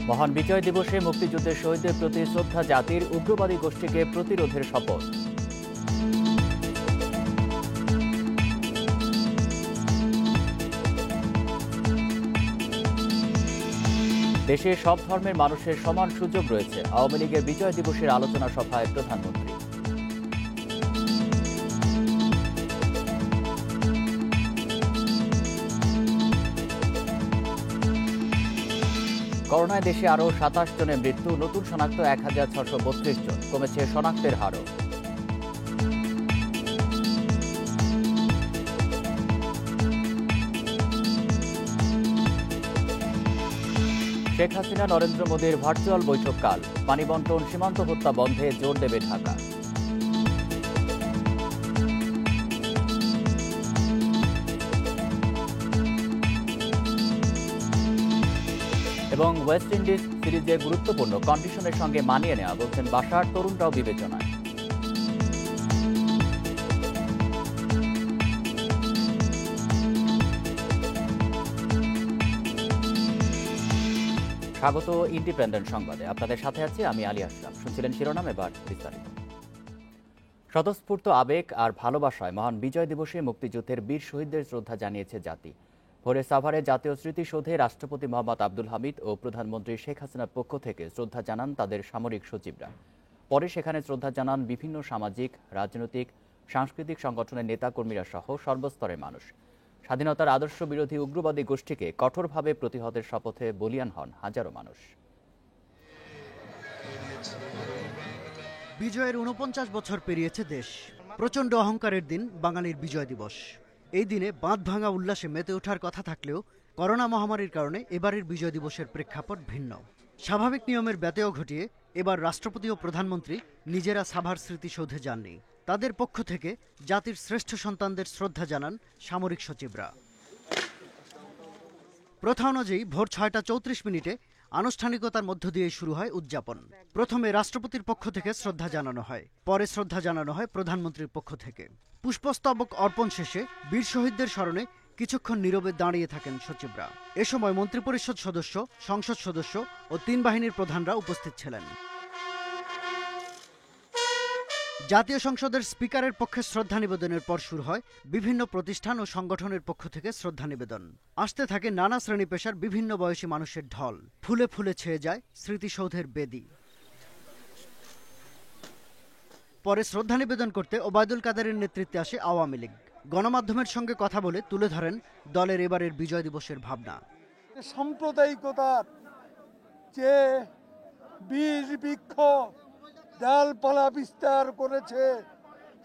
মহান বিজয় দিবসে মুক্তিযুদ্ধের শহীদদের প্রতি শ্রদ্ধা জাতির, উগ্রবাদী গোষ্ঠীকে প্রতিরোধের শপথ। দেশে সব ধর্মের মানুষের সমান সুযোগ রয়েছে, আওয়ামী লীগের বিজয় দিবসের আলোচনা সভায় প্রধানমন্ত্রী। করোনায় দেশে আরও ২৭ জনের মৃত্যু, নতুন শনাক্ত ১,৬৩২ জন, কমেছে শনাক্তের হারও। শেখ হাসিনা নরেন্দ্র মোদীর ভার্চুয়াল বৈঠককাল, পানি বন্টন, সীমান্ত হত্যা বন্ধে জোর দেবে ঢাকা। এবং ওয়েস্ট ইন্ডিজ সিরিজে গুরুত্বপূর্ণ কন্ডিশনের সঙ্গে মানিয়ে নেওয়া, বলছেন বাশার, তরুণরাও বিবেচনায়। স্বাগত ইন্ডিপেন্ডেন্ট সংবাদে, আপনাদের সাথে আছি আমি আলী আশরাফ। শুনছিলেন শিরোনাম, এবার বিস্তারিত। স্বতঃস্ফূর্ত আবেগ আর ভালোবাসায় মহান বিজয় দিবসে মুক্তিযুদ্ধের বীর শহীদদের শ্রদ্ধা জানিয়েছে জাতি। ভোরে সাভারে জাতীয় স্মৃতিসৌধে রাষ্ট্রপতি মোহাম্মদ আব্দুল হামিদ ও প্রধানমন্ত্রী শেখ হাসিনার পক্ষ থেকে শ্রদ্ধা জানান তাদের সামরিক সচিবরা। পরে সেখানে শ্রদ্ধা জানান বিভিন্ন সামাজিক, রাজনৈতিক, সাংস্কৃতিক সংগঠনের নেতাকর্মীরা সহ সর্বস্তরের মানুষ। স্বাধীনতার আদর্শ বিরোধী উগ্রবাদী গোষ্ঠীকে কঠোরভাবে প্রতিহতের শপথে বলীয়ান হন হাজারো মানুষ। বিজয়ের ৪৯ বছর পেরিয়েছে দেশ। প্রচণ্ড অহংকারের দিন বাঙালির বিজয় দিবস। এই দিনে বাঁধ ভাঙা উল্লাসে মেতে ওঠার কথা থাকলেও করোনা মহামারীর কারণে এবারের বিজয় দিবসের প্রেক্ষাপট ভিন্ন। স্বাভাবিক নিয়মের ব্যত্যয় ঘটিয়ে এবার রাষ্ট্রপতি ও প্রধানমন্ত্রী নিজেরা সাভার স্মৃতিসৌধে যাননি। তাদের পক্ষ থেকে জাতির শ্রেষ্ঠ সন্তানদের শ্রদ্ধা জানান সামরিক সচিবরা। প্রথা অনুযায়ী ভোর ৬টা ৩৪ আনুষ্ঠানিকতার মধ্য দিয়ে শুরু হয় উদযাপন। প্রথমে রাষ্ট্রপতির পক্ষ থেকে শ্রদ্ধা জানানো হয়, পরে শ্রদ্ধা জানানো হয় প্রধানমন্ত্রীর পক্ষ থেকে। পুষ্পস্তবক অর্পণ শেষে বীর শহীদদের স্মরণে কিছুক্ষণ নীরবে দাঁড়িয়ে থাকেন সচিবরা। এ সময় মন্ত্রিপরিষদ সদস্য, সংসদ সদস্য ও ৩ বাহিনীর প্রধানরা উপস্থিত ছিলেন। জাতীয় সংসদের স্পিকারের পক্ষে শ্রদ্ধা নিবেদনের পর শুরু হয় বিভিন্ন প্রতিষ্ঠান ও সংগঠনের পক্ষ থেকে শ্রদ্ধা নিবেদন। আসতে থাকে নানা শ্রেণী পেশার বিভিন্ন বয়সী মানুষের ঢল। ফুলে ফুলে ছেয়ে যায় স্মৃতিসৌধের বেদি। পরে শ্রদ্ধা নিবেদন করতে ওবায়দুল কাদেরের নেতৃত্বে আসে আওয়ামী লীগ। গণমাধ্যমের সঙ্গে কথা বলে তুলে ধরেন দলের এবারের বিজয় দিবসের ভাবনা। সাম্প্রদায়িকতার যে বীজ বৃক্ষ ডালপালা বিস্তার করেছে,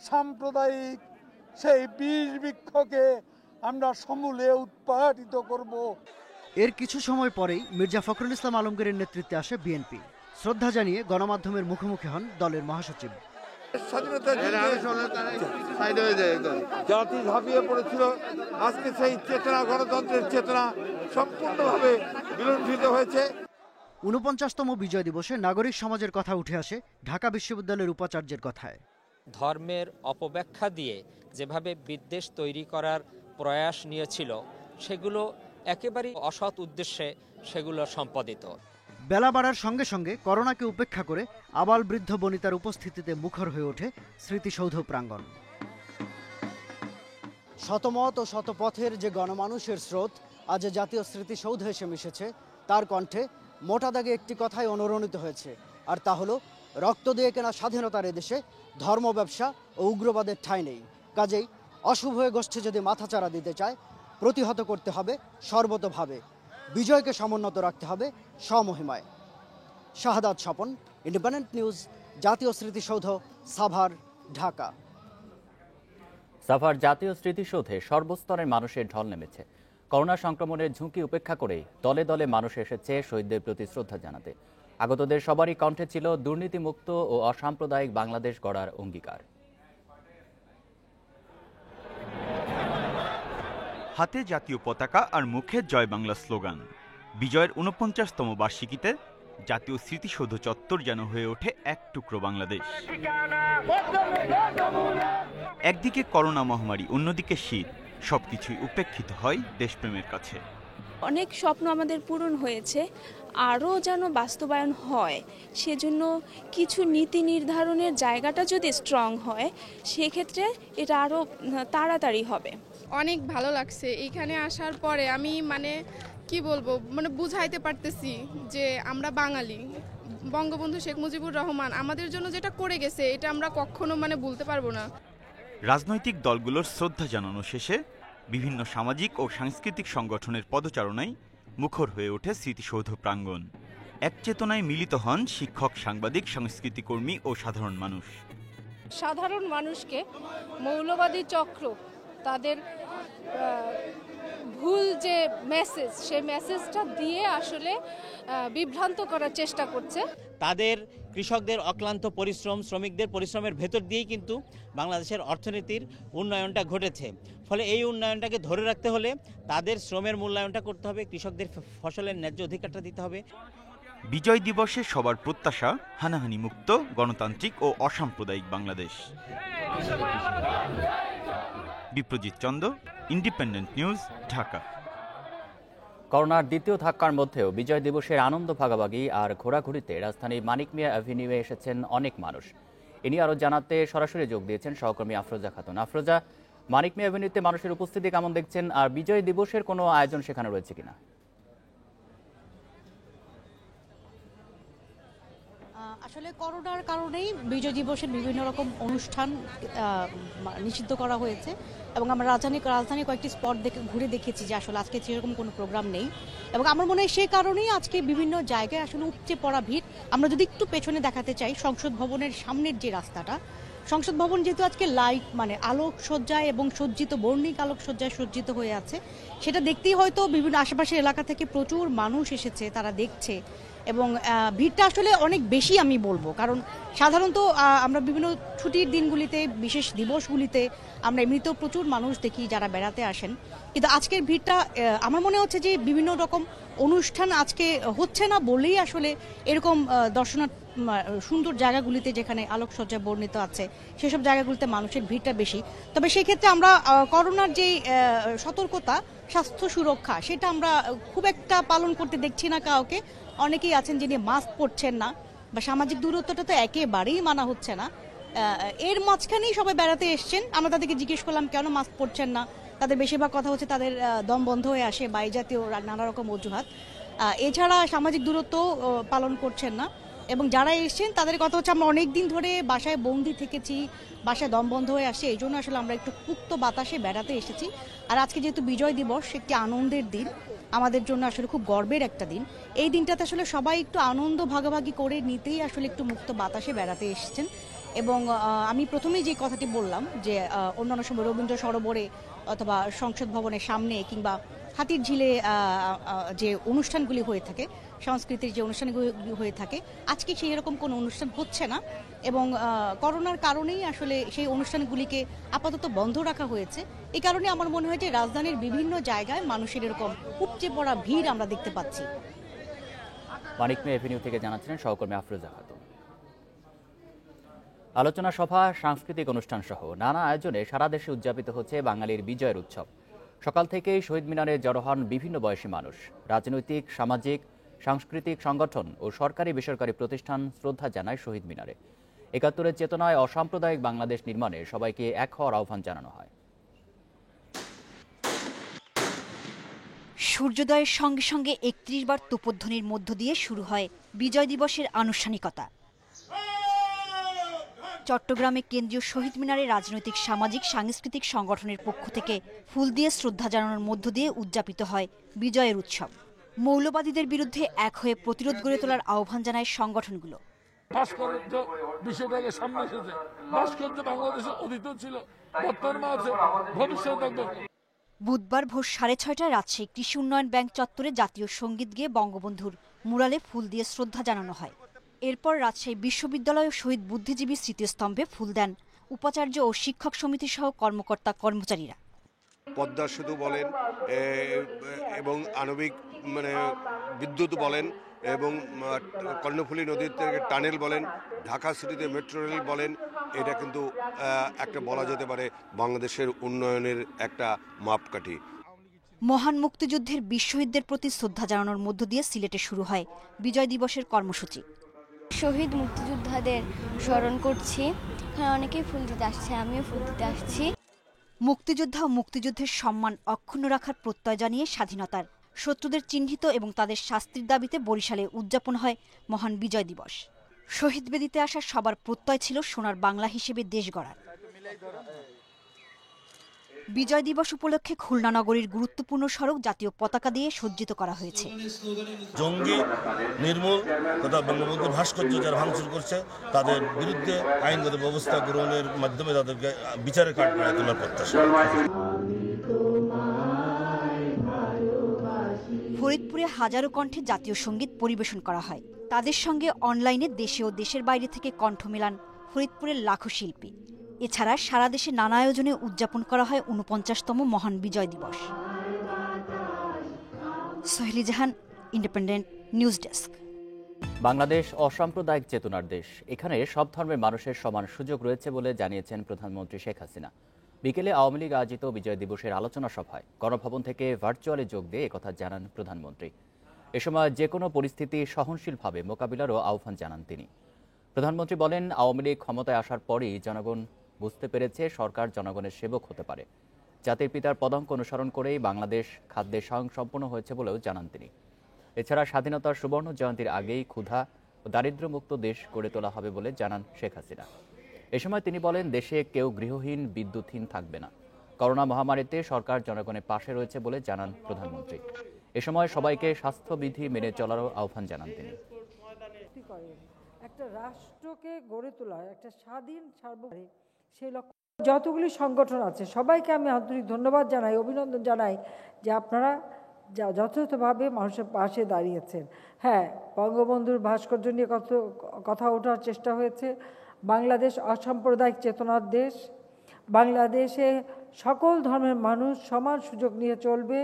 সাম্প্রদায়িক সেই বীজ বৃক্ষকে আমরা সমূলে উৎপাটিত করব। এর কিছু সময় পরেই মির্জা ফখরুল ইসলাম আলমগীরের নেতৃত্বে আসে বিএনপি। শ্রদ্ধা জানিয়ে গণমাধ্যমের মুখোমুখি হন দলের মহাসচিব। জাতি ঝাঁপিয়ে পড়েছিল, আজকে সেই চেতনা, গণতন্ত্রের চেতনা সম্পূর্ণভাবে বিলুণ্ঠিত হয়েছে। ৪৯তম বিজয় দিবসে নাগরিক সমাজের কথা উঠে আসে ঢাকা বিশ্ববিদ্যালয়ের উপাচার্যের কথায়। ধর্মের অপব্যাখ্যা দিয়ে যেভাবে বিদ্বেষ তৈরি করার প্রয়াস নিয়েছিল, সেগুলো একেবারেই অসৎ উদ্দেশ্যে সেগুলো সম্পাদিত। বেলা বাড়ার সঙ্গে সঙ্গে করোনাকে উপেক্ষা করে আবাল বৃদ্ধ বনিতার উপস্থিতিতে মুখর হয়ে ওঠে স্মৃতিসৌধ প্রাঙ্গণ। শতমত ও শতপথের যে গণমানুষের স্রোত আজ জাতীয় স্মৃতিসৌধে এসে মিশেছে, তার কণ্ঠে মোটা দাগে একটি কথাই অনুরণিত হয়েছে, আর তা হলো রক্ত দিয়ে কেনা স্বাধীনতার এদেশে ধর্ম, ব্যবসা ও উগ্রবাদের ঠাঁই নেই। কাজেই অশুভ গোষ্ঠী যদি মাথাচাড়া দিতে চায়, প্রতিহত করতে হবে সর্বতোভাবে। বিজয়কে সমুন্নত রাখতে হবে স্বমহিমায়। শাহাদাত স্বপন, ইন্ডিপেন্ডেন্ট নিউজ, জাতীয় স্মৃতিসৌধ, সাভার, ঢাকা। সাভার জাতীয় স্মৃতিসৌধে সর্বস্তরের মানুষের ঢল নেমেছে। করোনা সংক্রমণের ঝুঁকি উপেক্ষা করেই দলে দলে মানুষ এসেছে শহীদদের প্রতি শ্রদ্ধা জানাতে। আগতদের সবারই কণ্ঠে ছিল দুর্নীতিমুক্ত ও অসাম্প্রদায়িক বাংলাদেশ গড়ার অঙ্গীকার। হাতে জাতীয় পতাকা আর মুখে জয় বাংলা স্লোগান। বিজয়ের ৪৯তম বার্ষিকীতে জাতীয় স্মৃতিসৌধ চত্বর যেন হয়ে ওঠে এক টুকরো বাংলাদেশ। একদিকে করোনা মহামারী, অন্যদিকে শীত, সবকিছুই উপেক্ষিত হয় দেশপ্রেমের কাছে। অনেক স্বপ্ন আমাদের পূরণ হয়েছে, আরও যেন বাস্তবায়ন হয় সেজন্য কিছু নীতি নির্ধারণের জায়গাটা যদি স্ট্রং হয় সেক্ষেত্রে এটা আরও তাড়াতাড়ি হবে। অনেক ভালো লাগছে এইখানে আসার পরে। আমি কি বলবো, বুঝাইতে পারতেছি যে আমরা বাঙালি, বঙ্গবন্ধু শেখ মুজিবুর রহমান আমাদের জন্য যেটা করে গেছে এটা আমরা কখনো ভুলতে পারবো না। রাজনৈতিক দলগুলোর শ্রদ্ধা জানানো শেষে বিভিন্ন সামাজিক ও সাংস্কৃতিক সংগঠনের পদচারণায় মুখর হয়ে ওঠে স্মৃতিসৌধ প্রাঙ্গণ। এক চেতনায় মিলিত হন শিক্ষক, সাংবাদিক, সংস্কৃতিকর্মী ও সাধারণ মানুষ। সাধারণ মানুষকে মৌলবাদী চক্র তাদের ভুল যে মেসেজ, সেই মেসেজটা দিয়ে আসলে বিভ্রান্ত করার চেষ্টা করছে। তাদের কৃষকদের অক্লান্ত পরিশ্রম, শ্রমিকদের পরিশ্রমের ভেতর দিয়েই কিন্তু বাংলাদেশের অর্থনীতির উন্নয়নটা ঘটেছে। ফলে এই উন্নয়নটাকে ধরে রাখতে হলে তাদের শ্রমের মূল্যায়নটা করতে হবে, কৃষকদের ফসলের ন্যায্য অধিকারটা দিতে হবে। বিজয় দিবসে সবার প্রত্যাশা হানাহানি মুক্ত, গণতান্ত্রিক ও অসাম্প্রদায়িক বাংলাদেশ। Biprajit Chanda, Independent News, Dhaka. করোনার দ্বিতীয় ধাক্কার মধ্যেও বিজয় দিবসের আনন্দ ভাগাভাগি আর ঘোরাঘুরিতে রাজধানীর মানিক মিয়া অ্যাভিনিউয়ে এসেছেন অনেক মানুষ। এ নিয়ে আরও জানাতে সরাসরি যোগ দিয়েছেন সহকর্মী আফরোজা খাতুন। আফরোজা, মানিক মিয়া অ্যাভিনিউতে মানুষের উপস্থিতি কেমন দেখছেন, আর বিজয় দিবসের কোনো আয়োজন সেখানে রয়েছে কিনা? আসলে করোনার কারণেই বিজয় দিবসের বিভিন্ন রকম অনুষ্ঠান নিষিদ্ধ করা হয়েছে এবং আমরা রাজধানী কয়েকটি স্পট ঘুরে দেখেছি যে আসলে আজকে সেরকম কোনো প্রোগ্রাম নেই এবং আমার মনে হয় সেই কারণেই আজকে বিভিন্ন জায়গায় আসলে উপচে পড়া ভিড়। আমরা যদি একটু পেছনে দেখাতে চাই, সংসদ ভবনের সামনের যে রাস্তাটা, সংসদ ভবন যেহেতু আজকে লাইট আলোকসজ্জায় এবং সজ্জিত, বর্ণিক আলোকসজ্জায় সজ্জিত হয়ে আছে, সেটা দেখতেই হয়তো বিভিন্ন আশেপাশের এলাকা থেকে প্রচুর মানুষ এসেছে, তারা দেখছে এবং ভিড়টা আসলে অনেক বেশি আমি বলবো, কারণ সাধারণত আমরা বিভিন্ন ছুটির দিনগুলিতে, বিশেষ দিবসগুলিতে আমরা এমনিতেও প্রচুর মানুষ দেখি যারা বেড়াতে আসেন, কিন্তু আজকের ভিড়টা আমার মনে হচ্ছে যে বিভিন্ন রকম অনুষ্ঠান আজকে হচ্ছে না বলেই আসলে এরকম সুন্দর জায়গাগুলিতে যেখানে আলোকসজ্জা বর্ণিত আছে সেসব জায়গাগুলিতে মানুষের ভিড়টা বেশি। তবে সেক্ষেত্রে আমরা করোনার যে সতর্কতা, স্বাস্থ্য সুরক্ষা, সেটা আমরা খুব একটা পালন করতে দেখছি না কাউকে। অনেকেই আছেন যিনি মাস্ক পরছেন না বা সামাজিক দূরত্বটা তো একেবারেই মানা হচ্ছে না। এর মাঝখানেই সবাই বেড়াতে এসছেন। আমরা তাদেরকে জিজ্ঞেস করলাম কেন মাস্ক পরছেন না, তাদের বেশিরভাগ কথা হচ্ছে তাদের দম বন্ধ হয়ে আসে বা এই জাতীয় নানা রকম অজুহাত। এছাড়া সামাজিক দূরত্ব পালন করছেন না এবং যারা এসছেন তাদের কথা হচ্ছে আমরা অনেক দিন ধরে বাসায় বন্দি থেকেছি, বাসায় দম বন্ধ হয়ে আসছে, এই জন্য আসলে আমরা একটু মুক্ত বাতাসে বেড়াতে এসেছি। আর আজকে যেহেতু বিজয় দিবস, একটি আনন্দের দিন, আমাদের জন্য আসলে খুব গর্বের একটা দিন। এই দিনটাতে আসলে সবাই একটু আনন্দ ভাগাভাগি করে নিতেই আসলে একটু মুক্ত বাতাসে বেড়াতে এসেছেন। এবং আমি প্রথমেই যে কথাটি বললাম যে অন্যান্য সময় রবীন্দ্র সরোবরে অথবা সংসদ ভবনের সামনে কিংবা হাতির ঝিলে যে অনুষ্ঠানগুলি হয়ে থাকে, সংস্কৃতির যে অনুষ্ঠানগুলি হয়ে থাকে, আজকে সেই রকম কোনো অনুষ্ঠান হচ্ছে না এবং করোনার কারণেই আসলে সেই অনুষ্ঠানগুলিকে আপাতত বন্ধ রাখা হয়েছে। এই কারণে আমার মনে হয় যে রাজধানীর বিভিন্ন জায়গায় মানুষের এরকম উপচে পড়া ভিড় আমরা দেখতে পাচ্ছি। মানিক মিয়া এভিনিউ থেকে জানাচ্ছিলেন সহকর্মী আফরোজা খাতুন। আলোচনা সভা, সাংস্কৃতিক অনুষ্ঠান সহ নানা আয়োজনে সারা দেশে উদযাপিত হচ্ছে বাঙালির বিজয়ের উৎসব। সকাল থেকেই শহীদ মিনারে জড়ো হন বিভিন্ন বয়সী মানুষ। রাজনৈতিক, সামাজিক, সাংস্কৃতিক সংগঠন ও সরকারি বেসরকারি প্রতিষ্ঠান শ্রদ্ধা জানায় শহীদ মিনারে। ৭১-এর চেতনায় অসাম্প্রদায়িক বাংলাদেশ নির্মাণে সবাইকে এক হওয়ার আহ্বান জানানো হয়। সূর্যোদয়ের সঙ্গে সঙ্গে ৩১ বার তোপধ্বনির মধ্য দিয়ে শুরু হয় বিজয় দিবসের আনুষ্ঠানিকতা। চট্টগ্রামে কেন্দ্রীয় শহীদ মিনারে রাজনৈতিক, সামাজিক, সাংস্কৃতিক সংগঠনের পক্ষ থেকে ফুল দিয়ে শ্রদ্ধা জানানোর মধ্য দিয়ে উদযাপিত হয় বিজয়ের উৎসব। মৌলবাদীদের বিরুদ্ধে এক হয়ে প্রতিরোধ গড়ে তোলার আহ্বান জানায় সংগঠনগুলো। ভাস্কর্য বিষয়টাকে সামনে এসেছে। ভাস্কর্য বাংলাদেশের অতীত ছিল, বর্তমান আছে, ভবিষ্যৎ থাকবে। বুধবার ভোর 6:30টায় রাজশাহী কৃষি উন্নয়ন ব্যাংক চত্বরে জাতীয় সঙ্গীত গেয়ে বঙ্গবন্ধুর মুরালে ফুল দিয়ে শ্রদ্ধা জানানো হয়। এরপর রাজশাহী বিশ্ববিদ্যালয় ও শহীদ বুদ্ধিজীবী স্মৃতিস্তম্ভে ফুল দেন উপাচার্য ও শিক্ষক সমিতি সহ কর্মকর্তা কর্মচারীরা। পদ্মা সেতু বলেন এবং আণবিক বিদ্যুৎ বলেন এবং কর্ণফুলী নদীর থেকে টানেল বলেন, ঢাকা সিটিতে মেট্রো রেল বলেন, এটা কিন্তু একটা বলা যেতে পারে বাংলাদেশের উন্নয়নের একটা মাপকাঠি। মহান মুক্তিযুদ্ধের বীর শহীদদের প্রতি শ্রদ্ধা জানানোর মধ্য দিয়ে সিলেটে শুরু হয় বিজয় দিবসের কর্মসূচি। শহীদ মুক্তিযোদ্ধাদের স্মরণ করছি, অনেকেই ফুল দিতে আসছে, আমিও ফুল দিতে আসছি। মুক্তিযোদ্ধা ও মুক্তিযুদ্ধের সম্মান অক্ষুণ্ণ রাখার প্রত্যয় জানিয়ে স্বাধীনতার শত্রুদের চিহ্নিত এবং তাদের শাস্তির দাবিতে বরিশালে উদযাপন হয় মহান বিজয় দিবস। শহীদ বেদিতে আসা সবার প্রত্যয় ছিল সোনার বাংলা হিসেবে দেশ গড়ার। বিজয় দিবস উপলক্ষে খুলনা নগরীর গুরুত্বপূর্ণ সড়ক জাতীয় পতাকা দিয়ে সজ্জিত করা হয়েছে। জঙ্গি নির্মূল তথা বঙ্গবন্ধুর ভাস্কর্য যারা ভাঙচুর করছে তাদের বিরুদ্ধে আইনগত ব্যবস্থা গ্রহণের মাধ্যমে তাদেরকে বিচারের কাঠগড়ায় তোলার প্রত্যাশা। ফরিদপুরে হাজারো কণ্ঠে জাতীয় সঙ্গীত পরিবেশন করা হয়। তাদের সঙ্গে অনলাইনে দেশে ও দেশের বাইরে থেকে কণ্ঠ মেলান ফরিদপুরের লাখো শিল্পী। এছাড়া সারা দেশে নানা আয়োজনে উদযাপন করা হয় ৪৯তম মহান বিজয় দিবস। সোহেলি জাহান, ইন্ডিপেন্ডেন্ট নিউজ ডেস্ক। বাংলাদেশ অসাম্প্রদায়িক চেতনার দেশ। এখানে সব ধর্মের মানুষের সমান সুযোগ রয়েছে বলে জানিয়েছেন প্রধানমন্ত্রী শেখ হাসিনা। বিকেলে আওয়ামী লীগ আয়োজিত বিজয় দিবসের আলোচনা সভায় গণভবন থেকে ভার্চুয়ালি যোগ দিয়ে একথা জানান প্রধানমন্ত্রী। এ সময় যে কোনো পরিস্থিতি সহনশীলভাবে মোকাবিলারও আহ্বান জানান তিনি। প্রধানমন্ত্রী বলেন, আওয়ামী লীগ ক্ষমতায় আসার পরই জনগণ বুঝতে পেরেছে সরকার জনগণের সেবক হতে পারে। জাতির পিতার পদাঙ্ক অনুসরণ করেই বাংলাদেশ খাদ্যে স্বয়ংসম্পূর্ণ হয়েছে বলেও জানান তিনি। এছাড়া স্বাধীনতার সুবর্ণ জয়ন্তীর আগেই ক্ষুধা ও দারিদ্র্যমুক্ত দেশ গড়ে তোলা হবে বলে জানান শেখ হাসিনা। এ সময় তিনি বলেন, দেশে কেউ গৃহহীন বিদ্যুৎহীন থাকবে না। করোনা মহামারীতে সরকার জনগণের পাশে রয়েছে বলে জানান প্রধানমন্ত্রী। এ সময় সবাইকে স্বাস্থ্যবিধি মেনে চলারও আহ্বান জানান তিনি। একটা রাষ্ট্রকে গড়ে তোলা, একটা স্বাধীন সার্বভৌম, সেই লক্ষ্য যতগুলি সংগঠন আছে সবাইকে আমি আন্তরিক ধন্যবাদ জানাই, অভিনন্দন জানাই যে আপনারা যথাযথভাবে মানুষের পাশে দাঁড়িয়েছেন। হ্যাঁ, বঙ্গবন্ধুর ভাস্কর্য নিয়ে কথা ওঠার চেষ্টা হয়েছে। বাংলাদেশ অসাম্প্রদায়িক চেতনার দেশ। বাংলাদেশে সকল ধর্মের মানুষ সমান সুযোগ নিয়ে চলবে।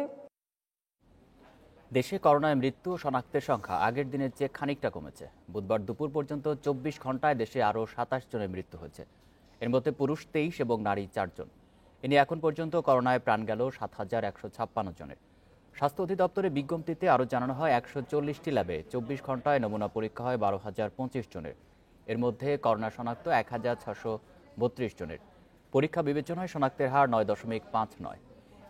দেশে করোনায় মৃত্যু ও শনাক্তের সংখ্যা আগের দিনের চেয়ে খানিকটা কমেছে। বুধবার দুপুর পর্যন্ত 24 ঘন্টায় দেশে আরও 27 জনের মৃত্যু হয়েছে। এর মধ্যে পুরুষ 23 এবং নারী 4 জন। এ নিয়ে এখন পর্যন্ত করোনায় প্রাণ গেল 7,156 জনের। স্বাস্থ্য অধিদপ্তরের বিজ্ঞপ্তিতে আরও জানানো হয়, 140টি ল্যাবে 24 ঘন্টায় নমুনা পরীক্ষা হয় 12,025 জনের। এর মধ্যে করোনা শনাক্ত 1,632 জনের। পরীক্ষা বিবেচনায় শনাক্তের হার 9.59।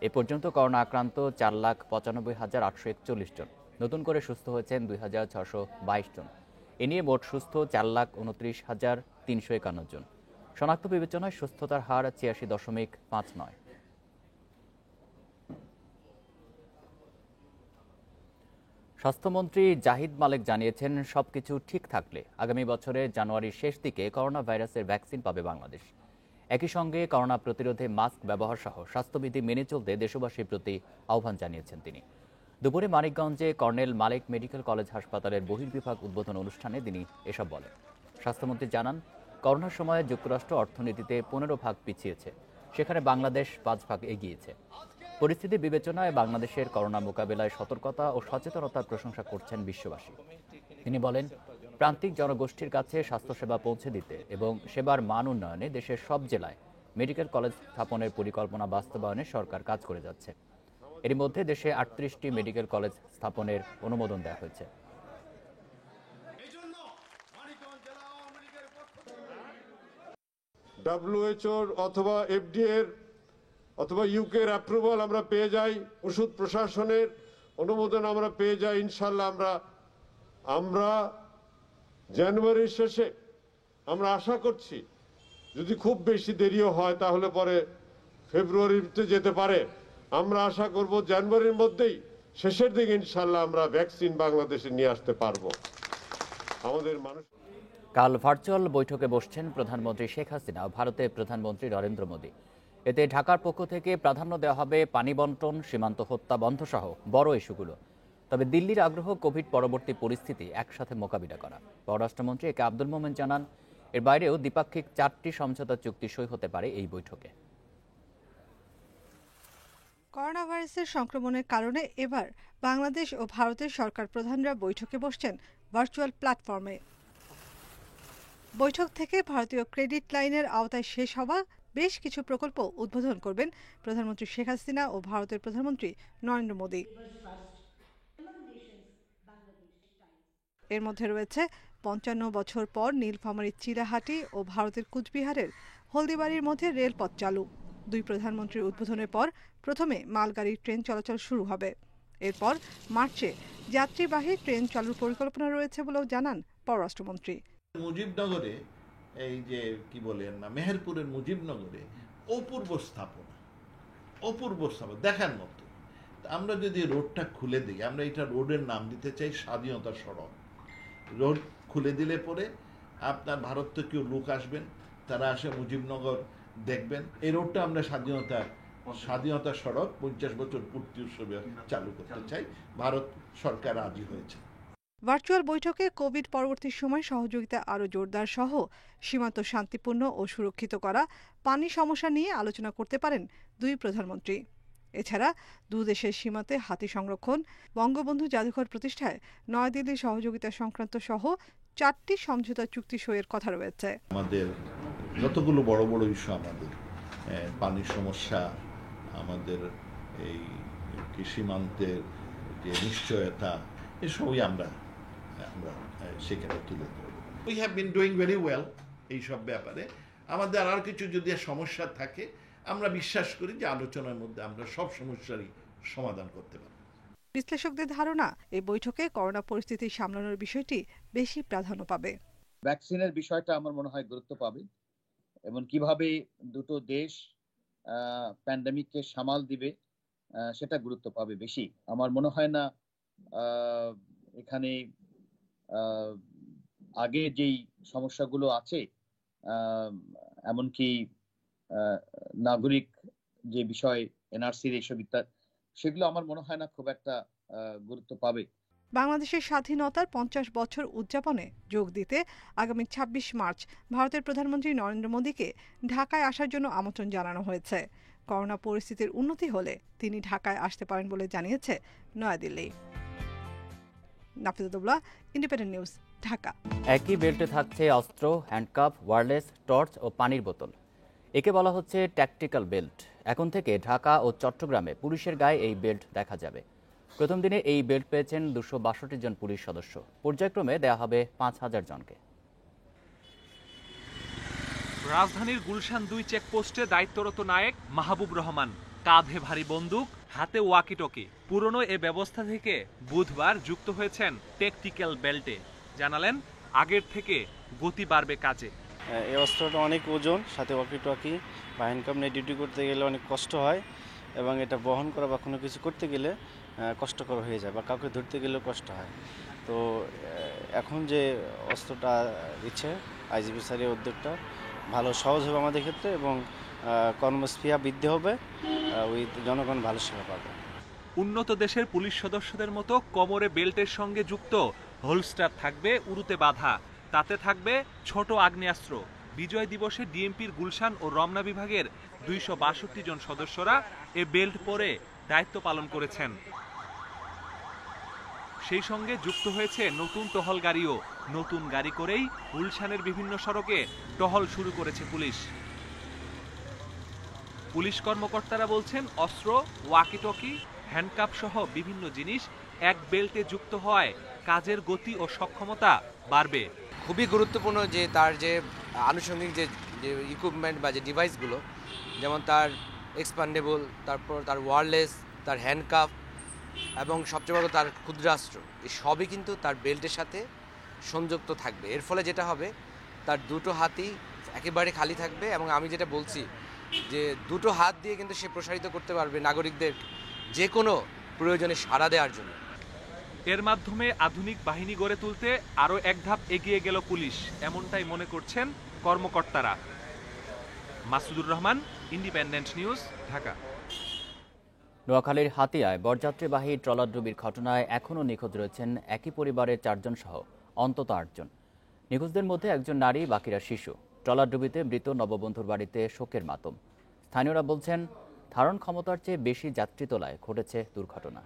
এ পর্যন্ত করোনা আক্রান্ত 4,95,841 জন। নতুন করে সুস্থ হয়েছেন 2,622 জন। এ নিয়ে মোট সুস্থ 4,29,351 জন। শনাক্ত বিবেচনায় সুস্থতার হার 86.59। স্বাস্থ্যমন্ত্রী জাহিদ মালেক জানিয়েছেন, সবকিছু ঠিক থাকলে আগামী বছরের জানুয়ারির শেষ দিকে করোনা ভাইরাসের ভ্যাকসিন পাবে বাংলাদেশ। একই সঙ্গে করোনা প্রতিরোধে মাস্ক ব্যবহার সহ স্বাস্থ্যবিধি মেনে চলতে দেশবাসীর প্রতি আহ্বান জানিয়েছেন তিনি। দুপুরে মানিকগঞ্জে কর্নেল মালেক মেডিকেল কলেজ হাসপাতালের বহির্বিভাগ উদ্বোধন অনুষ্ঠানে তিনি এসব বলেন। স্বাস্থ্যমন্ত্রী জানান, করোনার সময়ে যুক্তরাষ্ট্র অর্থনীতিতে 15 ভাগ পিছিয়েছে, সেখানে বাংলাদেশ 5 ভাগ এগিয়েছে। পরিস্থিতি বিবেচনায় বাংলাদেশের করোনা মোকাবিলায় সতর্কতা ও সচেতনতার প্রশংসা করছেন বিশ্ববাসী। তিনি বলেন, প্রান্তিক জনগোষ্ঠীর কাছে স্বাস্থ্যসেবা পৌঁছে দিতে এবং সেবার মান উন্নয়নে দেশের সব জেলায় মেডিকেল কলেজ স্থাপনের পরিকল্পনা বাস্তবায়নে সরকার কাজ করে যাচ্ছে। এর মধ্যে দেশে 38টি মেডিকেল কলেজ স্থাপনের অনুমোদন দেওয়া হয়েছে। WHO অথবা FDA অথবা UK এর অ্যাপ্রুভাল আমরা পেয়ে যাই, ওষুধ প্রশাসনের অনুমোদন আমরা পেয়ে যাই। ইনশাল্লাহ আমরা জানুয়ারির শেষে আমরা আশা করছি, যদি খুব বেশি দেরিও হয় তাহলে পরে ফেব্রুয়ারিতে যেতে পারে। আমরা আশা করব জানুয়ারির মধ্যেই শেষের দিকে ইনশাল্লাহ আমরা ভ্যাকসিন বাংলাদেশে নিয়ে আসতে পারবো। আমাদের মানুষ কাল ভার্চুয়াল বৈঠকে বসছেন প্রধানমন্ত্রী শেখ হাসিনা ও ভারতের প্রধানমন্ত্রী নরেন্দ্র মোদী। এতে ঢাকার পক্ষ থেকে প্রাধান্য দেওয়া হবে পানি বন্টন, সীমান্ত হত্যা বন্ধ সহ বড় ইস্যুগুলো। তবে দিল্লির আগ্রহ কোভিড পরবর্তী পরিস্থিতি একসাথে মোকাবিলা করা। পররাষ্ট্রমন্ত্রী এ কে আব্দুল মোমেন জানান, এর বাইরেও দ্বিপাক্ষিক 4টি সমঝোতা চুক্তি সই হতে পারে এই বৈঠকে। করোনা ভাইরাসের সংক্রমণের কারণে এবার বাংলাদেশ ও ভারতের সরকার প্রধানরা বৈঠকে বসছেন ভার্চুয়াল প্ল্যাটফর্মে। বৈঠক থেকে ভারতীয় ক্রেডিট লাইনের আওতায় শেষ হওয়া বেশ কিছু প্রকল্প উদ্বোধন করবেন প্রধানমন্ত্রী শেখ হাসিনা ও ভারতের প্রধানমন্ত্রী নরেন্দ্র মোদী। এর মধ্যে রয়েছে ৫৫ বছর পর নীলফামারীর চিলাহাটি ও ভারতের কুচবিহারের হলদিবাড়ির মধ্যে রেলপথ চালু। দুই প্রধানমন্ত্রীর উদ্বোধনের পর প্রথমে মালগাড়ি ট্রেন চলাচল শুরু হবে। এরপর মার্চে যাত্রীবাহী ট্রেন চালুর পরিকল্পনা রয়েছে বলেও জানান পররাষ্ট্রমন্ত্রী। মুজিবনগরে এই যে কি বলেন না মেহেরপুরের মুজিবনগরে অপূর্ব স্থাপনা দেখার মতো। আমরা যদি রোডটা খুলে দিই, আমরা এটা রোডের নাম দিতে চাই স্বাধীনতা সড়ক। রোড খুলে দিলে পরে আপনার ভারত থেকেও লোক আসবেন, তারা আসে মুজিবনগর দেখবেন। এই রোডটা আমরা স্বাধীনতা সড়ক 50 বছর পূর্তি উৎসবে চালু করতে চাই। ভারত সরকার রাজি হয়েছে। ভার্চুয়াল বৈঠকে কোভিড পরবর্তী সময় সহযোগিতা আরও জোরদার সহ সীমান্ত শান্তিপূর্ণ ও সুরক্ষিত করা, পানি সমস্যা নিয়ে আলোচনা করতে পারেন দুই প্রধানমন্ত্রী। এছাড়া দুদেশের সীমান্তে হাতি সংরক্ষণ, বঙ্গবন্ধু জাদুঘর প্রতিষ্ঠায় নয়াদিল্লি সহযোগিতা সংক্রান্ত সহ 4টি সমঝোতা চুক্তি সইয়ের কথা রয়েছে। আমাদের যতগুলো বড় বড় ইস্যু, আমাদের পানির সমস্যা, আমাদের এই সীমান্তের যে নিশ্চয়তা, এসবই আমরা সেখানে তুলে ধরব। We have been doing very well এইসব ব্যাপারে। আমাদের আর কিছু যদি সমস্যা থাকে, আমরা বিশ্বাস করি যে আলোচনার মধ্যে আমরা সব সমস্যারই সমাধান করতে পারব। বিশ্লেষকদের ধারণা, এই বৈঠকে করোনা পরিস্থিতি সামলানোর বিষয়টি বেশি প্রাধান্য পাবে। ভ্যাকসিনের বিষয়টা আমার মনে হয় গুরুত্ব পাবে এবং কিভাবে দুটো দেশ প্যান্ডেমিককে সামাল দিবে সেটা গুরুত্ব পাবে বেশি। আমার মনে হয় না এখানে আগে যেই সমস্যাগুলো আছে, এমনকি নাগরিক যে বিষয় এনআরসির এইসব ইত্যাদি, সেগুলো আমার মনে হয় না খুব একটা গুরুত্ব পাবে। বাংলাদেশের স্বাধীনতার 50 বছর উদযাপনে যোগ দিতে আগামী 26 মার্চ ভারতের প্রধানমন্ত্রী নরেন্দ্র মোদীকে ঢাকায় আসার জন্য আমন্ত্রণ জানানো হয়েছে। করোনা পরিস্থিতির উন্নতি হলে তিনি ঢাকায় আসতে পারেন বলে জানিয়েছে নয়াদিল্লি। Nafizuddoula, Independent News, Dhaka. একই বেল্টে থাকছে অস্ত্র, হ্যান্ডকাফ, ওয়্যারলেস, টর্চ ও পানির বোতল। একে বলা হচ্ছে ট্যাকটিক্যাল বেল্ট। এখন থেকে ঢাকা ও চট্টগ্রামে পুলিশের গায়ে এই বেল্ট দেখা যাবে। প্রথম দিনে এই বেল্ট পেয়েছেন 262 জন পুলিশ সদস্য। পর্যায়ক্রমে দেয়া হবে 5000 জনকে। রাজধানীর গুলশান 2 চেকপোস্টে দায়িত্বরত নায়েক মাহবুব রহমান, কাঁধে ভারী বন্দুক, হাতে ওয়াকিটকি। পুরনো এ ব্যবস্থা থেকে বুধবার যুক্ত হয়েছেন ট্যাকটিক্যাল বেল্টে। জানালেন আগের থেকে গতি বাড়বে কাজে। এই অস্ত্রটা অনেক ওজন, সাথে ওয়াকিটকি বা হ্যান্ডকাপ নিয়ে ডিউটি করতে গেলে অনেক কষ্ট হয় এবং এটা বহন করা বা কোনো কিছু করতে গেলে কষ্টকর হয়ে যায় বা কাউকে ধরতে গেলেও কষ্ট হয়। তো এখন যে অস্ত্রটা দিচ্ছে আইজিপি স্যারের উদ্যোগটা ভালো সহজ হবে আমাদের ক্ষেত্রে এবং কর্মস্পৃহা বৃদ্ধি হবে, ওই জনগণ ভালো সেবা পাবে। উন্নত দেশের পুলিশ সদস্যদের মতো কোমরে বেল্টের সঙ্গে যুক্ত হোলস্টার থাকবে উরুতে বাঁধা, তাতে থাকবে ছোট আগ্নেয়াস্ত্র। বিজয় দিবসে ডিএমপির গুলশান ও রমনা বিভাগের 262 জন সদস্যরা এ বেল্ট পরে দায়িত্ব পালন করেছেন। সেই সঙ্গে যুক্ত হয়েছে নতুন টহল গাড়িও। নতুন গাড়ি করেই গুলশানের বিভিন্ন সড়কে টহল শুরু করেছে পুলিশ। পুলিশ কর্মকর্তারা বলছেন অস্ত্র, ওয়াকিটকি, হ্যান্ডকাপ সহ বিভিন্ন জিনিস এক বেল্টে যুক্ত হওয়ায় কাজের গতি ও সক্ষমতা বাড়বে। খুবই গুরুত্বপূর্ণ যে তার যে আনুষঙ্গিক যে ইকুইপমেন্ট বা যে ডিভাইসগুলো, যেমন তার এক্সপান্ডেবল, তারপর তার ওয়্যারলেস, তার হ্যান্ডকাপ এবং সবচেয়ে বড় তার ক্ষুদ্রাস্ত্র, এই সবই কিন্তু তার বেল্টের সাথে সংযুক্ত থাকবে। এর ফলে যেটা হবে, তার দুটো হাতই একেবারে খালি থাকবে এবং আমি যেটা বলছি যে দুটো হাত দিয়ে কিন্তু সে প্রসারিত করতে পারবে নাগরিকদের যে কোনো প্রয়োজনে সাড়া দেওয়ার জন্য। এর মাধ্যমে আধুনিক বাহিনী গড়ে তুলতে আরও এক ধাপ এগিয়ে গেল পুলিশ, এমনটাই মনে করছেন কর্মকর্তারা। Masudur Rahman, independent News, Dhaka. নোয়াখালীর হাতিয়ায় বরযাত্রীবাহী ট্রলারডুবির ঘটনায় এখনও নিখোঁজ রয়েছেন একই পরিবারের 4 জন সহ অন্তত 8 জন। নিখোঁজদের মধ্যে একজন নারী, বাকিরা শিশু। ট্রলারডুবিতে মৃত নববন্ধুর বাড়িতে শোকের মাতম। স্থানীয়রা বলছেন ধারণ ক্ষমতার চেয়ে বেশি যাত্রী তোলায় ঘটেছে দুর্ঘটনা।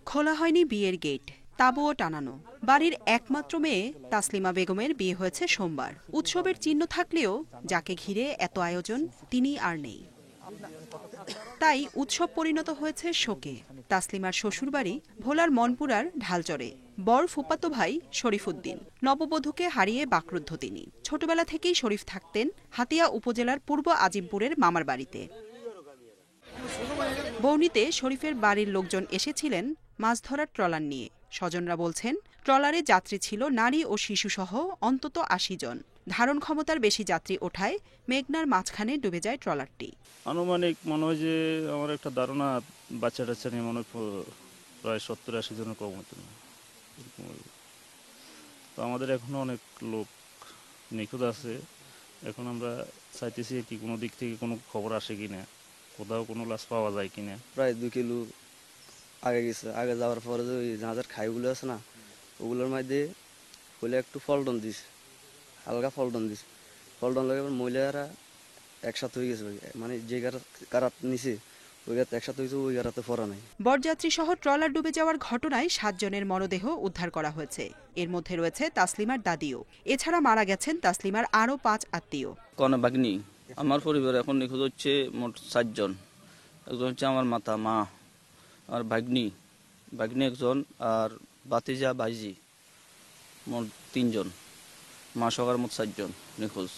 খোলা হয়নি বিয়ের গেট, তাঁবুও টানানো। বাড়ির একমাত্র মেয়ে তাসলিমা বেগমের বিয়ে হয়েছে সোমবার। উৎসবের চিহ্ন থাকলেও যাকে ঘিরে এত আয়োজন তিনি আর নেই। তাই উৎসব পরিণত হয়েছে শোকে। তাসলিমার শ্বশুরবাড়ি ভোলার মনপুরার ঢালচরে। বর ফুফাতো ভাই শরীফ উদ্দিন। নববধূকে হারিয়ে বাকরুদ্ধ তিনি। ছোটবেলা থেকেই শরীফ থাকতেন হাতিয়া উপজেলার পূর্ব আজিমপুরের মামার বাড়িতে। বৌনিতে শরীফের বাড়ির লোকজন এসেছিলেন মাছ ধরার ট্রলার নিয়ে। স্বজনরা বলছেন, ট্রলারে যাত্রী ছিল নারী ও শিশুসহ অন্তত ৮০ জন। ধারণ ক্ষমতার বেশি যাত্রী ওঠায় মেঘনার মাঝখানে ডুবে যায় ট্রলারটি। আনুমানিক মনে হয় যে আমার একটা ধারণা বাচ্চা টাচ্চা নিয়ে মনে হয় প্রায় ৭০-৮০ জনের কম হতো না। তো আমাদের এখনো অনেক লোক নিখোঁজ আছে। এখন আমরা চাইতেছি কি কোনো দিক থেকে কোনো খবর আসে কিনা, কোথাও কোনো লাশ পাওয়া যায় কিনা। প্রায় 2 কিলো আগে গেছে। আগে যাওয়ার পরে যে ওই যাদের খাইগুলো আছে না, ওগুলোর মধ্যে হলে একটু ফলটন দিস, হালকা ফলটন দিস। ফলটন লাগে মহিলারা একসাথে হয়ে গেছে, মানে যে কারাত নিচে ওই গাতে একসাথে হয়েছে, ওই গারাতে ফরা নাই। বরযাত্রী সহ ট্রলার ডুবে যাওয়ার ঘটনায় 7 জনের মরদেহ উদ্ধার করা হয়েছে। এর মধ্যে রয়েছে তাসলিমার দাদিও। এছাড়া মারা গেছেন তাসলিমার আরও 5 আত্মীয়। কনে বাগনি আমার পরিবার এখন নিখোঁজ হচ্ছে মোট 7 জন। একজন হচ্ছে আমার মাতা, মা, আর ভাগ্নি একজন, আর বাতিজা ভাইজি, মোট 3 জন। মা সবার মোট 7 জন নিখোঁজ।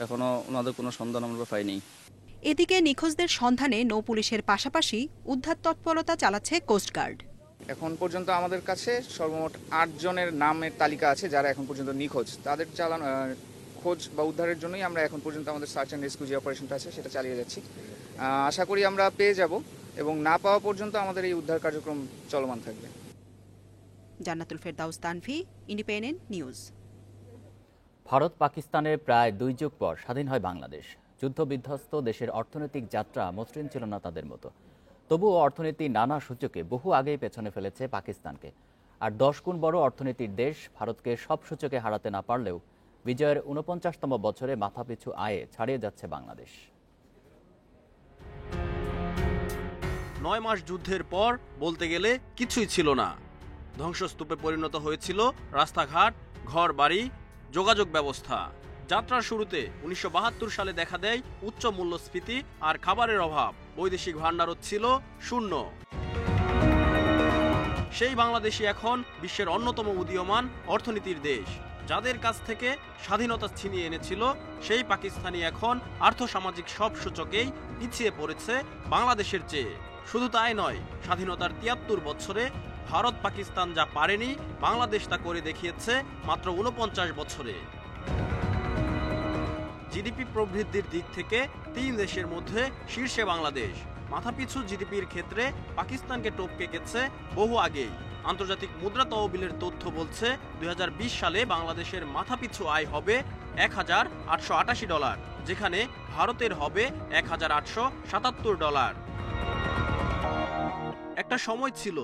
এখনো ওনাদের কোনো সন্ধান আমরা পাইনি। এদিকে নিখোঁজদের সন্ধানে নৌ পুলিশের পাশাপাশি উদ্ধার তৎপরতা চালাচ্ছে কোস্টগার্ড। এখন পর্যন্ত আমাদের কাছে সর্বমোট 8 জনের নামের তালিকা আছে যারা এখন পর্যন্ত নিখোঁজ। তাদের খোঁজ বা উদ্ধারের জন্যই আমরা এখন পর্যন্ত আমাদের সার্চ অ্যান্ড রেস্কিউ যে অপারেশনটা আছে সেটা চালিয়ে যাচ্ছি। আশা করি আমরা পেয়ে যাব এবং না পাওয়া পর্যন্ত আমাদের এই উদ্ধার কার্যক্রম চলমান থাকবে। জান্নাতুল ফেরদাউস তানভি, ইন্ডিপেন্ডেন্ট নিউজ। ভারত পাকিস্তানের প্রায় 2 যুগ পর স্বাধীন হয় বাংলাদেশ। যুদ্ধবিধ্বস্ত দেশের অর্থনৈতিক যাত্রা মসৃণ ছিল না তাদের মতো। তবুও অর্থনীতি নানা সূচকে বহু আগেই পেছনে ফেলেছে পাকিস্তানকে। আর 10 গুণ বড় অর্থনীতির দেশ ভারতকে সব সূচকে হারাতে না পারলেও বিজয়ের 49তম বছরে মাথাপিছু আয়ে ছাড়িয়ে যাচ্ছে বাংলাদেশ। 9 মাস যুদ্ধের পর বলতে গেলে কিছুই ছিল না। ধ্বংসস্তূপে পরিণত হয়েছিল রাস্তাঘাট, ঘর বাড়ি, যোগাযোগ ব্যবস্থা। যাত্রার শুরুতে 1972 সালে দেখা দেয় উচ্চ মূল্যস্ফীতি আর খাবারের অভাব। বৈদেশিক ভান্ডারও ছিল শূন্য। সেই বাংলাদেশই এখন বিশ্বের অন্যতম উদীয়মান অর্থনীতির দেশ। যাদের কাছ থেকে স্বাধীনতা ছিনিয়ে এনেছিল সেই পাকিস্তানি এখন আর্থসামাজিক সব সূচকেই পিছিয়ে পড়েছে বাংলাদেশের চেয়ে। শুধু তাই নয়, স্বাধীনতার 73 বছরে ভারত পাকিস্তান যা পারেনি বাংলাদেশ তা করে দেখিয়েছে মাত্র 49 বছরে। জিডিপি প্রবৃদ্ধির দিক থেকে 3 দেশের মধ্যে শীর্ষে বাংলাদেশ। মাথাপিছু জিডিপির ক্ষেত্রে পাকিস্তানকে টপকে গেছে বহু আগেই। আন্তর্জাতিক মুদ্রা তহবিলের তথ্য বলছে 2020 সালে বাংলাদেশের মাথাপিছু আয় হবে $1,888, যেখানে ভারতের হবে $1,877। একটা সময় ছিল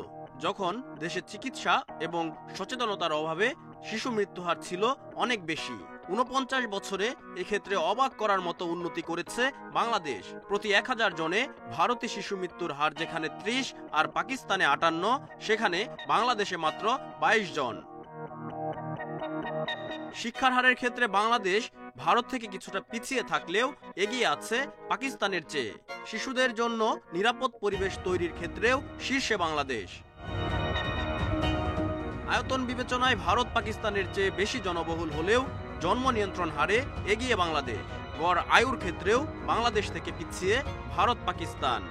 যখন দেশে চিকিৎসা এবং সচেতনতার অভাবে শিশু মৃত্যুহার ছিল অনেক বেশি। 49 বছরে এক্ষেত্রে অবাক করার মতো উন্নতি করেছে বাংলাদেশ। প্রতি 1000 জনে ভারতে শিশু মৃত্যুর হার যেখানে 30 আর পাকিস্তানে 58, সেখানে বাংলাদেশে মাত্র 22 জন। শিক্ষার হারের ক্ষেত্রে বাংলাদেশ ভারত থেকে কিছুটা পিছিয়ে থাকলেও এগিয়ে আছে পাকিস্তানের চেয়ে। শিশুদের জন্য নিরাপদ পরিবেশ তৈরির ক্ষেত্রেও শীর্ষে বাংলাদেশ। আয়তন বিবেচনায় ভারত পাকিস্তানের চেয়ে বেশি জনবহুল হলেও জন্ম নিয়ন্ত্রণ হারে এগিয়ে বাংলাদেশ। গড় আয়ুর ক্ষেত্রেও বাংলাদেশ থেকে পিছিয়ে ভারত পাকিস্তান।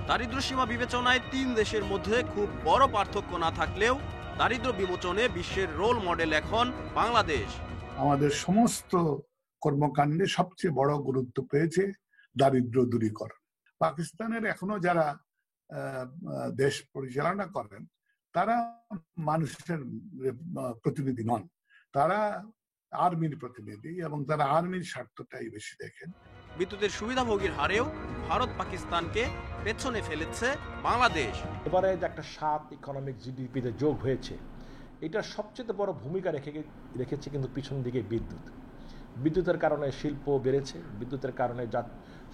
দারিদ্র্যসীমা বিবেচনায় 3 দেশের মধ্যে খুব বড় পার্থক্য না থাকলেও দারিদ্র্য বিমোচনে বিশ্বের রোল মডেল এখন বাংলাদেশ। আমাদের সমস্ত কর্মকাণ্ডে সবচেয়ে বড় গুরুত্ব পেয়েছে দারিদ্র্য দূরীকরণ। পাকিস্তানের এখনো যারা দেশ পরিচালনা করেন তারা মানুষের প্রতিনিধি নন, তারা আর্মির প্রতিনিধি এবং তারা আর্মির স্বার্থটাই বেশি দেখেন। বিদ্যুতের সুবিধাভোগীর হারেও ভারত পাকিস্তানকে পেছনে ফেলেছে বাংলাদেশ। এবারে যে একটা 7 ইকোনমিক জিডিপিতে যোগ হয়েছে, এটার সবচেয়ে বড় ভূমিকা রেখেছে কিন্তু পিছন দিকে বিদ্যুতের কারণে শিল্প বেড়েছে, বিদ্যুতের কারণে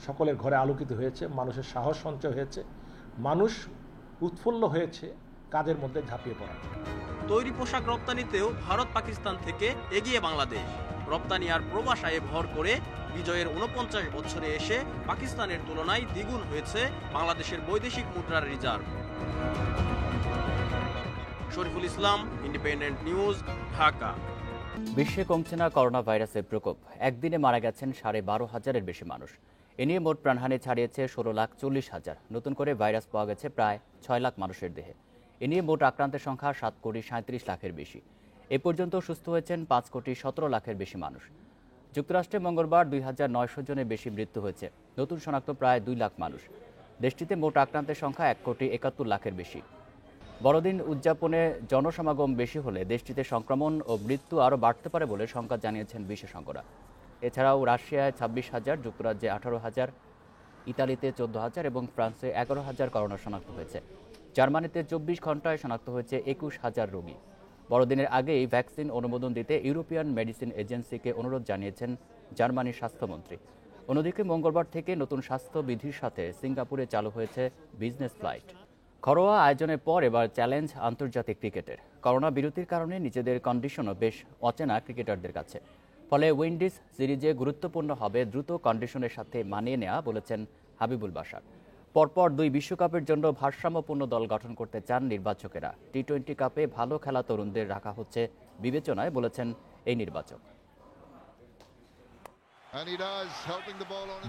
সকলের ঘরে আলোকিত হয়েছে, মানুষের সাহস সঞ্চয় হয়েছে, মানুষ উৎফুল্ল হয়েছে কাজের মধ্যে ঝাঁপিয়ে পড়া। তৈরি পোশাক রপ্তানিতেও ভারত পাকিস্তান থেকে এগিয়ে বাংলাদেশ। রপ্তানি আর প্রবাস আয়ে ভর করে বিজয়ের ৪৯ বছরে এসে পাকিস্তানের তুলনায় দ্বিগুণ হয়েছে বাংলাদেশের বৈদেশিক মুদ্রার reserve. Shariful Islam, independent News, Dhaka. বিশ্বে কমছে না করোনা ভাইরাসের প্রকোপ। একদিনে মারা গেছেন ১২,৫০০-এর বেশি মানুষ। এ নিয়ে মোট প্রাণহানি ছাড়িয়েছে ১৬,৪০,০০০। নতুন করে ভাইরাস পাওয়া গেছে প্রায় ৬ লাখ মানুষের দেহে। এ নিয়ে মোট আক্রান্তের সংখ্যা ৭,৩৭,০০,০০০-এর বেশি। এ পর্যন্ত সুস্থ হয়েছেন ৫,১৭,০০,০০০-এর বেশি মানুষ। যুক্তরাষ্ট্রে মঙ্গলবার ২,৯০০ জনের বেশি মৃত্যু হয়েছে। নতুন শনাক্ত প্রায় ২ লাখ মানুষ। দেশটিতে মোট আক্রান্তের সংখ্যা ১,৭১,০০,০০০-এর বেশি। বড়দিন উদযাপনে জনসমাগম বেশি হলে দেশটিতে সংক্রমণ ও মৃত্যু আরও বাড়তে পারে বলে শঙ্কা জানিয়েছেন বিশেষজ্ঞরা। এছাড়াও রাশিয়ায় ২৬,০০০, যুক্তরাজ্যে ১৮,০০০, ইতালিতে ১৪,০০০ এবং ফ্রান্সে ১১,০০০ করোনা শনাক্ত হয়েছে। জার্মানিতে ২৪ ঘন্টায় শনাক্ত হয়েছে ২১,০০০ রোগী। বড়দিনের আগেই ভ্যাকসিন অনুমোদন দিতে ইউরোপিয়ান মেডিসিন এজেন্সিকে অনুরোধ জানিয়েছেন জার্মানির স্বাস্থ্যমন্ত্রী। অন্যদিকে মঙ্গলবার থেকে নতুন স্বাস্থ্যবিধির সাথে সিঙ্গাপুরে চালু হয়েছে বিজনেস ফ্লাইট। ঘরোয়া আয়োজনের পর এবার চ্যালেঞ্জ আন্তর্জাতিক ক্রিকেটের। করোনা বিরতির কারণে নিজেদের কন্ডিশনও বেশ অচেনা ক্রিকেটারদের কাছে। ফলে উইন্ডিজ সিরিজে গুরুত্বপূর্ণ হবে দ্রুত কন্ডিশনের সাথে মানিয়ে নেওয়া, বলেছেন হাবিবুল বাশার। পরপর ২ বিশ্বকাপের জন্য ভারসাম্যপূর্ণ দল গঠন করতে চান নির্বাচকেরা। টি-20 কাপে ভালো খেলা তরুণদের রাখা হচ্ছে বিবেচনায়, বলেছেন এই নির্বাচক।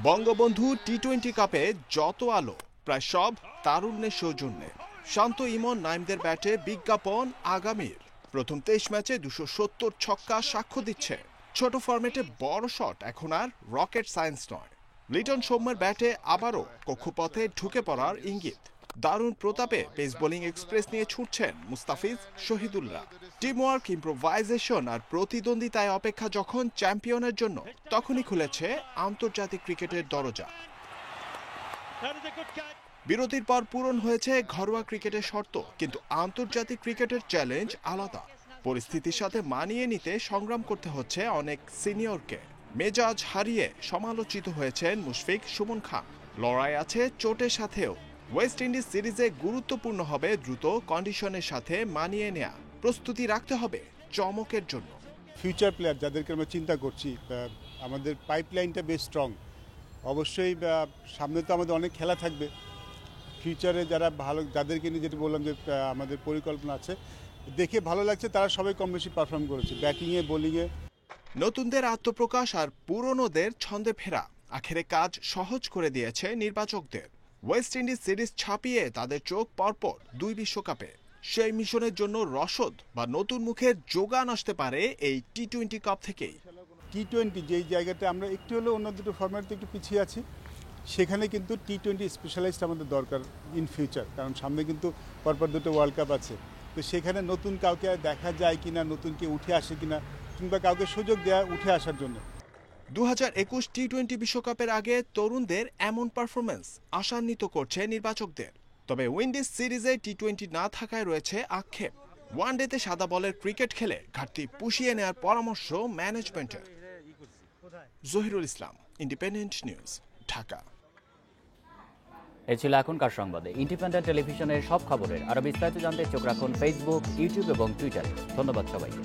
বঙ্গবন্ধু টি-20 কাপে যত আলো প্রায় সব তারুণ্যের সৌজন্যে। শান্ত ইমন নাইমদের ব্যাটে বিজ্ঞাপন আগামীর। প্রথম ২৩ ম্যাচে ২৭০ ছক্কা সাক্ষ্য দিচ্ছে। ছোট ফরম্যাটে বড় শট এখন আর রকেট সায়েন্স নয়। লিটন সৌম্যের ব্যাটে আবারও কক্ষপথে ঢুকে পড়ার ইঙ্গিত। দারুণ প্রতাপে পেস বোলিং এক্সপ্রেস নিয়ে ছুটছেন মুস্তাফিজ, শহীদুল্লাহ। টিমওয়ার্ক, ইম্প্রোভাইজেশন আর প্রতিদ্বন্দ্বিতায় অপেক্ষা যখন চ্যাম্পিয়নের জন্য, তখনই খুলেছে আন্তর্জাতিক ক্রিকেটের দরজা। বিরতির পর পূরণ হয়েছে ঘরোয়া ক্রিকেটের শর্ত, কিন্তু আন্তর্জাতিক ক্রিকেটের চ্যালেঞ্জ আলাদা। পরিস্থিতির সাথে মানিয়ে নিতে সংগ্রাম করতে হচ্ছে অনেক সিনিয়রকে। মেজাজ হারিয়ে সমালোচিত হয়েছেন মুশফিক, সুমন খান। লড়াই আছে চোটের সাথেও। ওয়েস্ট ইন্ডিজ সিরিজে গুরুত্বপূর্ণ হবে দ্রুত কন্ডিশনের সাথে মানিয়ে নেয়া। প্রস্তুতি রাখতে হবে চমকের জন্য। ফিউচার প্লেয়ার যাদেরকে আমরা চিন্তা করছি, আমাদের পাইপলাইনটা বেশ স্ট্রং। অবশ্যই সামনে তো আমাদের অনেক খেলা থাকবে। ফিউচারে যারা ভালো, যাদেরকে নিয়ে যেটা বললাম যে আমাদের পরিকল্পনা আছে, দেখে ভালো লাগছে তারা সবাই কম বেশি পারফর্ম করেছে ব্যাটিংয়ে, বোলিংয়ে। নতুনদের আত্মপ্রকাশ আর পুরনোদের ছন্দে ফেরা আখেরে কাজ সহজ করে দিয়েছে নির্বাচকদের। ওয়েস্ট ইন্ডিজ সিরিজ ছাপিয়ে তাদের চোখ পরপর ২ বিশ্বকাপে। সেই মিশনের জন্য রসদ বা নতুন মুখের যোগান আসতে পারে এই টি-20 কাপ থেকেই। টি-20 যেই জায়গাটা আমরা একটু হলেও অন্য দুটো ফরম্যাটে একটু পিছিয়ে আছি, সেখানে কিন্তু টি-20 স্পেশালাইজড আমাদের দরকার ইন ফিউচার। কারণ সামনে কিন্তু পরপর দুটো ওয়ার্ল্ড কাপ আছে। তো সেখানে নতুন কাউকে দেখা যায় কিনা, নতুন কে উঠে আসে কিনা, কিংবা কাউকে সুযোগ দেওয়া উঠে আসার জন্য। ২০২১ টি-20 বিশ্বকাপের আগে তরুণদের এমন পারফরমেন্স আশান্বিত করছে নির্বাচকদের। তবে উইন্ডিজ সিরিজে টি-20 না থাকায় রয়েছে আক্ষেপ। ওয়ানডেতে সাদা বলের ক্রিকেট খেলে ঘাটতি পুষিয়ে নেওয়ার পরামর্শ ম্যানেজমেন্টের। জহিরুল ইসলাম, ইন্ডিপেন্ডেন্ট নিউজ, ঢাকা। এ ছিল এখনকার সংবাদে। ইন্ডিপেন্ডেন্ট টেলিভিশনের সব খবরের আরো বিস্তারিত জানতে চোখ রাখুন ফেসবুক, ইউটিউব এবং টুইটারে। ধন্যবাদ সবাইকে।